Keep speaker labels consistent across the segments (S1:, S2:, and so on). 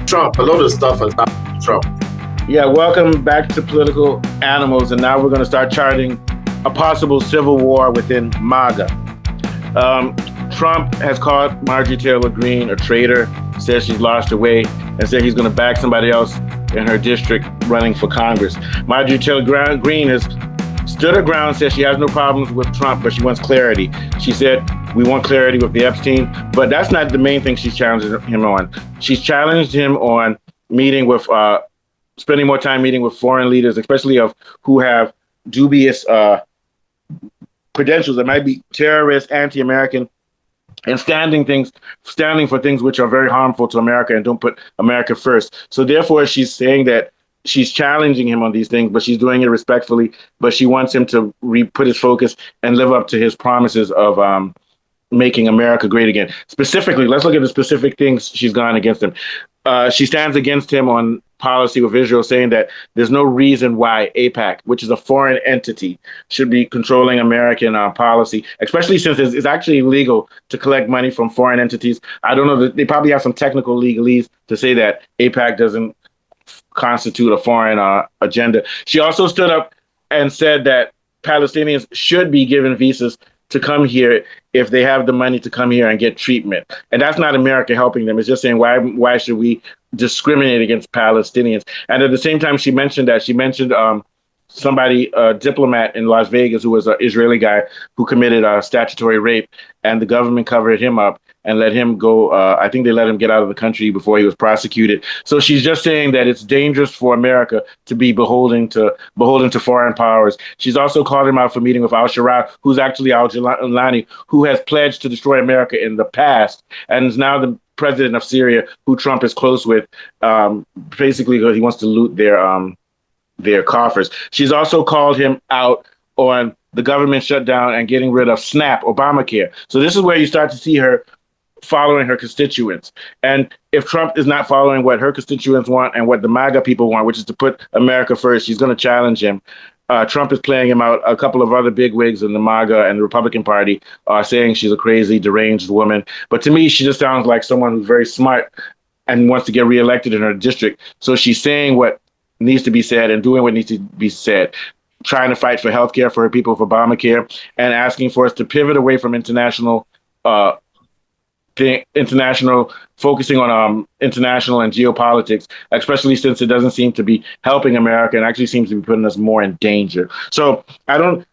S1: Trump. A lot of stuff has happened with Trump.
S2: Yeah, welcome back to Political Animals. And now we're going to start charting a possible civil war within MAGA. Trump has called Marjorie Taylor Greene a traitor, says she's lost her way, and said he's going to back somebody else in her district running for Congress. Marjorie Taylor Greene has stood her ground, says she has no problems with Trump, but she wants clarity. She said, we want clarity with the Epstein, but that's not the main thing she's challenged him on. She's challenged him on meeting with, spending more time meeting with foreign leaders, especially of who have dubious credentials that might be terrorist, anti-American, and standing for things which are very harmful to America and don't put America first. So therefore, she's saying that she's challenging him on these things, but she's doing it respectfully. But she wants him to put his focus and live up to his promises of making America great again. Specifically, let's look at the specific things she's gone against him. She stands against him on policy with Israel, saying that there's no reason why AIPAC, which is a foreign entity, should be controlling American policy, especially since it's actually illegal to collect money from foreign entities. I don't know, they probably have some technical legalese to say that AIPAC doesn't constitute a foreign agenda. She also stood up and said that Palestinians should be given visas to come here if they have the money to come here and get treatment. And that's not America helping them. It's just saying, why should we discriminate against Palestinians? And at the same time, she mentioned somebody, a diplomat in Las Vegas who was an Israeli guy who committed a statutory rape, and the government covered him up and let him go. I think they let him get out of the country before he was prosecuted. So she's just saying that it's dangerous for America to be beholden to foreign powers. She's also called him out for meeting with al-Sharaa, who's actually al-Jilani, who has pledged to destroy America in the past and is now the president of Syria, who Trump is close with, basically because he wants to loot their coffers. She's also called him out on the government shutdown and getting rid of SNAP, Obamacare. So this is where you start to see her following her constituents. And if Trump is not following what her constituents want and what the MAGA people want, which is to put America first, she's going to challenge him. Trump is playing him out. A couple of other bigwigs in the MAGA and the Republican Party are saying she's a crazy, deranged woman. But to me, she just sounds like someone who's very smart and wants to get reelected in her district. So she's saying what needs to be said and doing what needs to be said, trying to fight for health care for her people, for Obamacare, and asking for us to pivot away from international focusing on international and geopolitics, especially since it doesn't seem to be helping America and actually seems to be putting us more in danger. So the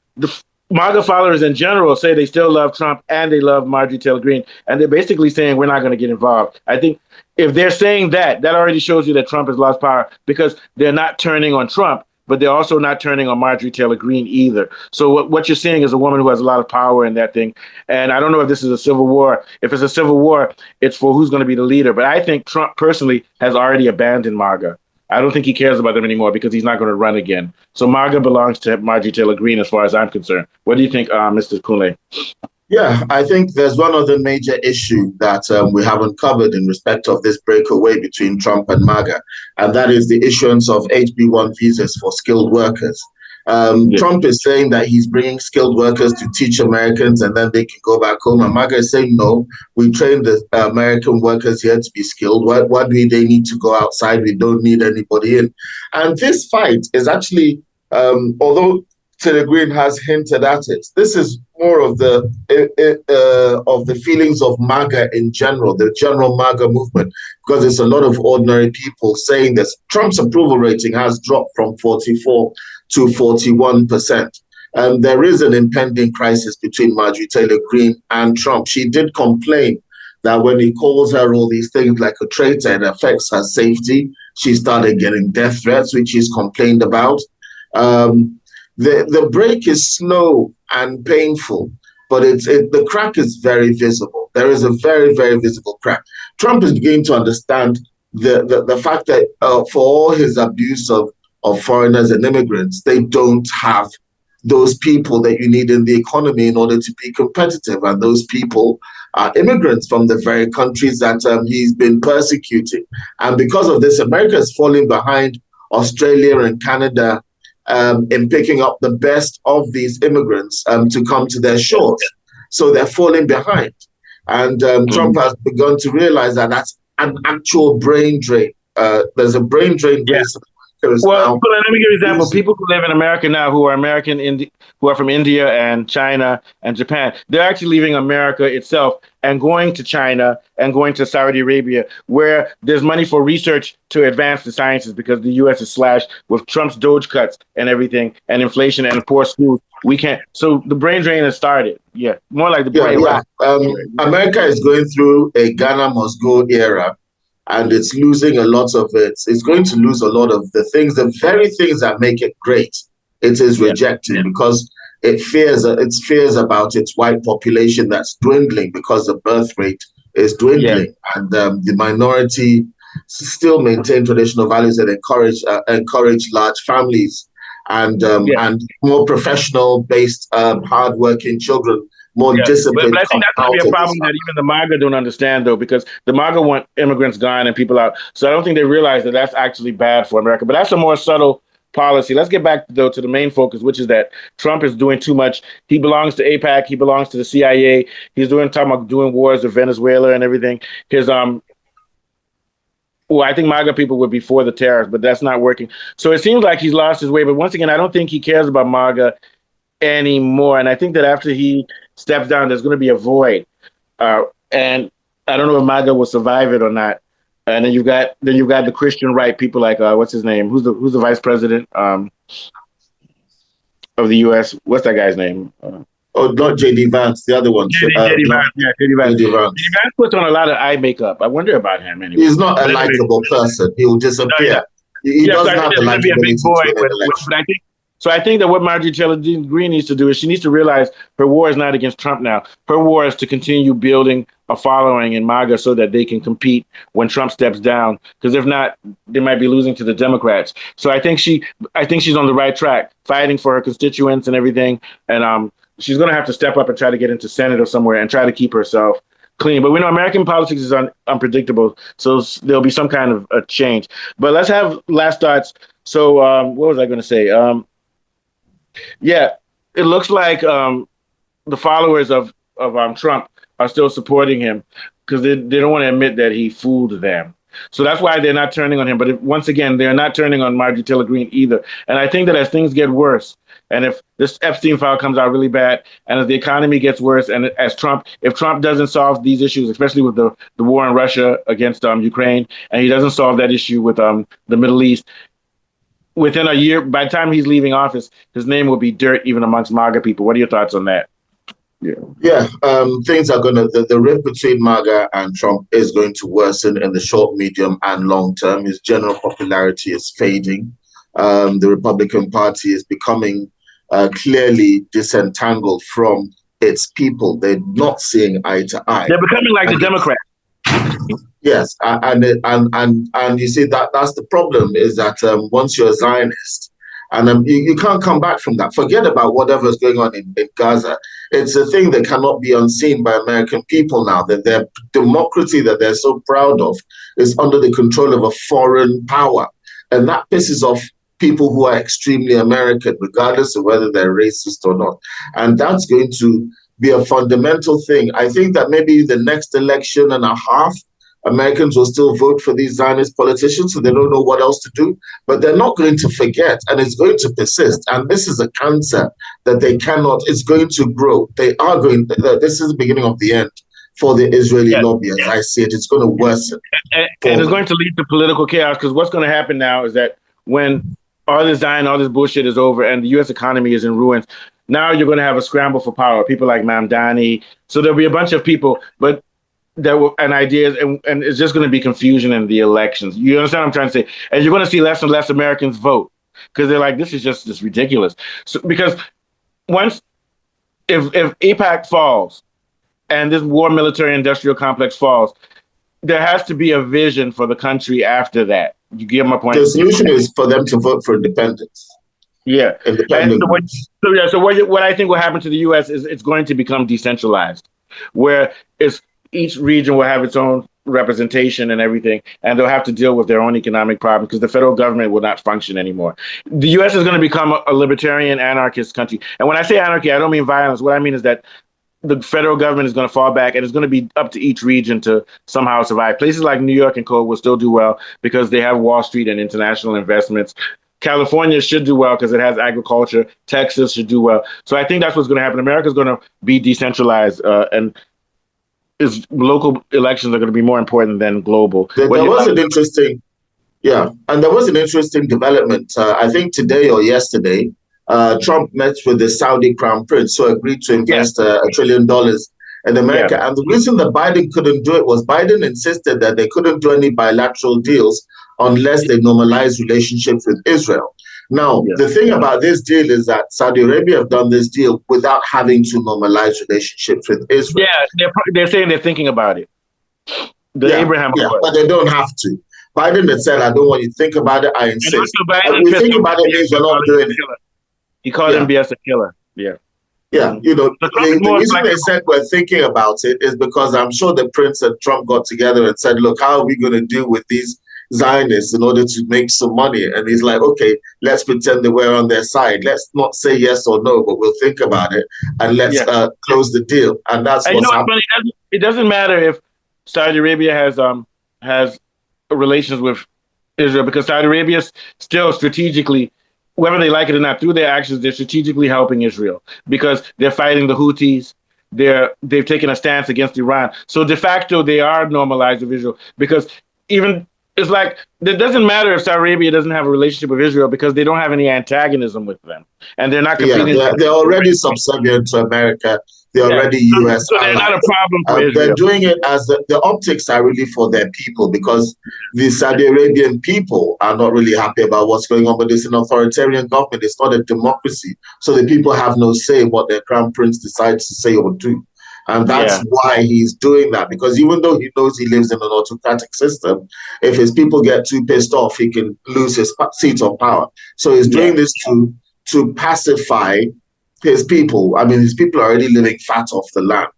S2: MAGA followers in general say they still love Trump and they love Marjorie Taylor Greene, and they're basically saying we're not going to get involved. I think if they're saying that already shows you that Trump has lost power, because they're not turning on Trump, but they're also not turning on Marjorie Taylor Greene either. So what you're seeing is a woman who has a lot of power in that thing. And I don't know if this is a civil war. If it's a civil war, it's for who's going to be the leader. But I think Trump personally has already abandoned MAGA. I don't think he cares about them anymore because he's not going to run again. So MAGA belongs to Marjorie Taylor Greene as far as I'm concerned. What do you think, Mr. Kunle?
S1: Yeah, I think there's one other major issue that we haven't covered in respect of this breakaway between Trump and MAGA, and that is the issuance of HB1 visas for skilled workers. Trump is saying that he's bringing skilled workers to teach Americans and then they can go back home. And MAGA is saying, no, we train the American workers here to be skilled. Why do they need to go outside? We don't need anybody in. And this fight is actually, although Taylor Greene has hinted at it, this is more of the feelings of MAGA in general, the general MAGA movement, because there's a lot of ordinary people saying this. Trump's approval rating has dropped from 44 to 41%. There is an impending crisis between Marjorie Taylor Greene and Trump. She did complain that when he calls her all these things like a traitor, it affects her safety. She started getting death threats, which she's complained about. The break is slow and painful, but the crack is very visible. There is a very, very visible crack. Trump is beginning to understand the fact that for all his abuse of foreigners and immigrants, they don't have those people that you need in the economy in order to be competitive. And those people are immigrants from the very countries that he's been persecuting. And because of this, America is falling behind Australia and Canada in picking up the best of these immigrants to come to their shores. So they're falling behind. And Trump has begun to realize that that's an actual brain drain there's a brain drain
S2: Yeah.
S1: based on America is
S2: Well,
S1: now
S2: but let me give you an example.
S1: losing.
S2: People who live in America now, who are who are from India and China and Japan, they're actually leaving America itself and going to China and going to Saudi Arabia, where there's money for research to advance the sciences because the U.S. is slashed with Trump's Doge cuts and everything, and inflation and poor schools. We can't. So the brain drain has started. Yeah, more like the
S1: Yeah,
S2: brain
S1: yeah.
S2: rot.
S1: America is going through a Ghana must go era, and it's losing a lot of it. It's going to lose a lot of the things, the very things that make it great. It is
S2: Yeah,
S1: rejecting because its fears about its white population that's dwindling because the birth rate is
S2: yeah,
S1: dwindling, and the minority still maintain traditional values that encourage large families
S2: yeah.
S1: and more professional based hardworking children, more
S2: Yeah, but
S1: disciplined
S2: I think
S1: come
S2: that's going to
S1: out
S2: be a
S1: of this
S2: problem that
S1: family.
S2: even the MAGA don't understand, though, because the MAGA want immigrants gone and people out. So I don't think they realize that that's actually bad for America. But that's a more subtle policy. Let's get back, though, to the main focus, which is that Trump is doing too much. He belongs to APAC. He belongs to the CIA. He's talking about doing wars with Venezuela and everything. His well, I think MAGA people would be for the tariffs, but that's not working. So it seems like he's lost his way. But once again, I don't think he cares about MAGA anymore. And I think that after he steps down, there's going to be a void. And I don't know if MAGA will survive it or not. And then you've got the Christian right people like what's his name? Who's the vice president of the U.S.? What's that guy's name?
S1: Oh, not JD Vance, the other one. So,
S2: JD
S1: not
S2: Vance. Yeah, JD Vance.
S1: JD
S2: JD
S1: Vance.
S2: Vance puts on a lot of eye makeup. I wonder about him anyway.
S1: He's not a
S2: But anyway,
S1: likable person. He will
S2: no, he's
S1: disappear.
S2: not.
S1: He
S2: Yeah, so
S1: doesn't
S2: I think
S1: have the
S2: there's going to be a big
S1: likability to
S2: void.
S1: win an election.
S2: But I think so. I think that what Marjorie Taylor Greene needs to do is she needs to realize her war is not against Trump now. Her war is to continue building a following in MAGA so that they can compete when Trump steps down. Because if not, they might be losing to the Democrats. So I think she's on the right track, fighting for her constituents and everything. And she's going to have to step up and try to get into Senate or somewhere and try to keep herself clean. But we know American politics is unpredictable, so there'll be some kind of a change. But let's have last thoughts. So what was I going to say? Yeah, it looks like the followers of Trump are still supporting him because they don't want to admit that he fooled them. So that's why they're not turning on him. But once again, they're not turning on Marjorie Taylor Greene either. And I think that as things get worse, and if this Epstein file comes out really bad, and as the economy gets worse, and if Trump doesn't solve these issues, especially with the war in Russia against Ukraine, and he doesn't solve that issue with the Middle East, within a year, by the time he's leaving office, his name will be dirt even amongst MAGA people. What are your thoughts on that? Yeah.
S1: Yeah, things are the rift between MAGA and Trump is going to worsen in the short, medium, and long term. His general popularity is fading. The Republican Party is becoming clearly disentangled from its people. They're not seeing eye to eye.
S2: They're becoming like the
S1: And
S2: Democrats.
S1: yes, and you see that's the problem is that once you're a Zionist, and you can't come back from that. Forget about whatever's going on in Gaza. It's a thing that cannot be unseen by American people now. That their democracy that they're so proud of is under the control of a foreign power, and that pisses off people who are extremely American, regardless of whether they're racist or not. And that's going to be a fundamental thing. I think that maybe the next election and a half, Americans will still vote for these Zionist politicians, so they don't know what else to do. But they're not going to forget, and it's going to persist. And this is a cancer that they cannot, it's going to grow. They are going, this is the beginning of the end for the Israeli
S2: Yes.
S1: lobby, as I see it. It's going to worsen.
S2: And it's going to lead to political chaos because what's going to happen now is that when all this dying, all this bullshit is over and the U.S. economy is in ruins, now you're going to have a scramble for power. People like Mamdani. So there'll be a bunch of people, but there will and ideas, and it's just going to be confusion in the elections. You understand what I'm trying to say? And you're going to see less and less Americans vote because they're like, this is just ridiculous. So because once if AIPAC falls and this war military industrial complex falls, there has to be a vision for the country after that. You get my point?
S1: The solution is for them to vote for independence.
S2: Yeah.
S1: Independent groups.
S2: So what I think will happen to the U.S. is it's going to become decentralized, where each region will have its own representation and everything, and they'll have to deal with their own economic problems because the federal government will not function anymore. The U.S. is going to become a libertarian anarchist country. And when I say anarchy, I don't mean violence. What I mean is that the federal government is going to fall back, and it's going to be up to each region to somehow survive. Places like New York and Co. will still do well because they have Wall Street and international investments. California should do well because it has agriculture. Texas should do well. So I think that's what's going to happen. America is going to be decentralized, and local elections are going to be more important than global.
S1: There was an interesting, and there was an interesting development. I think today or yesterday, Trump met with the Saudi Crown Prince, who agreed to invest $1 trillion in America. Yeah. And the reason that Biden couldn't do it was Biden insisted that they couldn't do any bilateral deals unless they normalize relationships with Israel. Now, the thing about this deal is that Saudi Arabia have done this deal without having to normalize relationships with Israel.
S2: Yeah, they're saying they're thinking about it. Abraham Accord.
S1: But they don't have to. Biden had said, I don't want you to think about it, I insist. We think about it means we're not doing it.
S2: He called MBS a killer. Yeah.
S1: Yeah, the reason they said we're thinking about it is because I'm sure the Prince and Trump got together and said, look, how are we going to deal with these Zionists in order to make some money? And he's like, okay, let's pretend that we're on their side. Let's not say yes or no, but we'll think about it and let's close the deal. And that's what's happening.
S2: It doesn't matter if Saudi Arabia has relations with Israel, because Saudi Arabia is still strategically, whether they like it or not, through their actions, they're strategically helping Israel because they're fighting the Houthis. They've taken a stance against Iran. So de facto, they are normalized with Israel because it's like, it doesn't matter if Saudi Arabia doesn't have a relationship with Israel because they don't have any antagonism with them. And they're not competing.
S1: Yeah, they're already subservient to America. They're already U.S.
S2: So they're not a problem for Israel.
S1: They're doing it as the optics are really for their people because the Saudi Arabian people are not really happy about what's going on, but it's an authoritarian government. It's not a democracy. So the people have no say in what their crown prince decides to say or do. And that's why he's doing that, because even though he knows he lives in an autocratic system, if his people get too pissed off, he can lose his seat of power. So he's doing this to pacify his people. I mean, his people are already living fat off the land.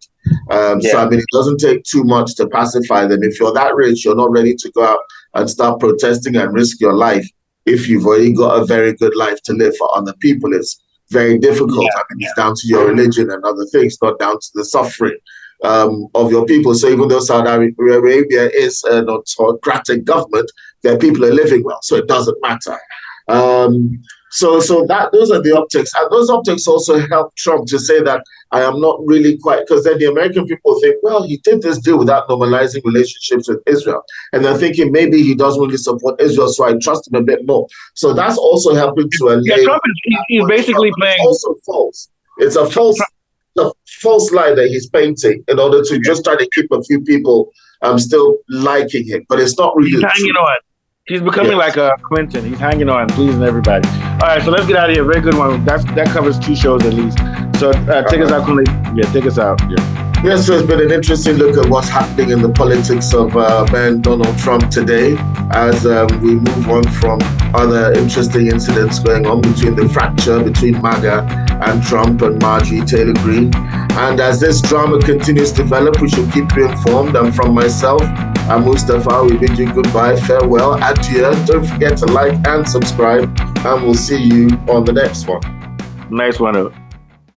S1: So, I mean, it doesn't take too much to pacify them. If you're that rich, you're not ready to go out and start protesting and risk your life if you've already got a very good life to live. For other people, it's very difficult. I mean, it's down to your religion and other things, not down to the suffering of your people. So even though Saudi Arabia is an autocratic government, their people are living well, so it doesn't matter. So those are the optics. And those optics also help Trump to say that I am not really quite, because then the American people think, well, he did this deal without normalizing relationships with Israel. And they're thinking maybe he doesn't really support Israel, so I trust him a bit more. So that's also helping to allay.
S2: Trump is basically playing.
S1: It's also false. It's a false lie that he's painting in order to just try to keep a few people still liking him. But it's not really
S2: true. Hanging on. He's becoming like a Clinton. He's hanging on, pleasing everybody. All right, so let's get out of here. Very good one. That covers 2 shows at least. So take us out, Kunle. Yeah, take us out. Yeah.
S1: Yes, so it's been an interesting look at what's happening in the politics of man Donald Trump today as we move on from other interesting incidents going on between the fracture between MAGA and Trump and Marjorie Taylor Greene. And as this drama continues to develop, we should keep you informed. And from myself, I'm Mustafa. We bid you goodbye, farewell, adieu. Don't forget to like and subscribe, and we'll see you on the next one.
S2: Nice one.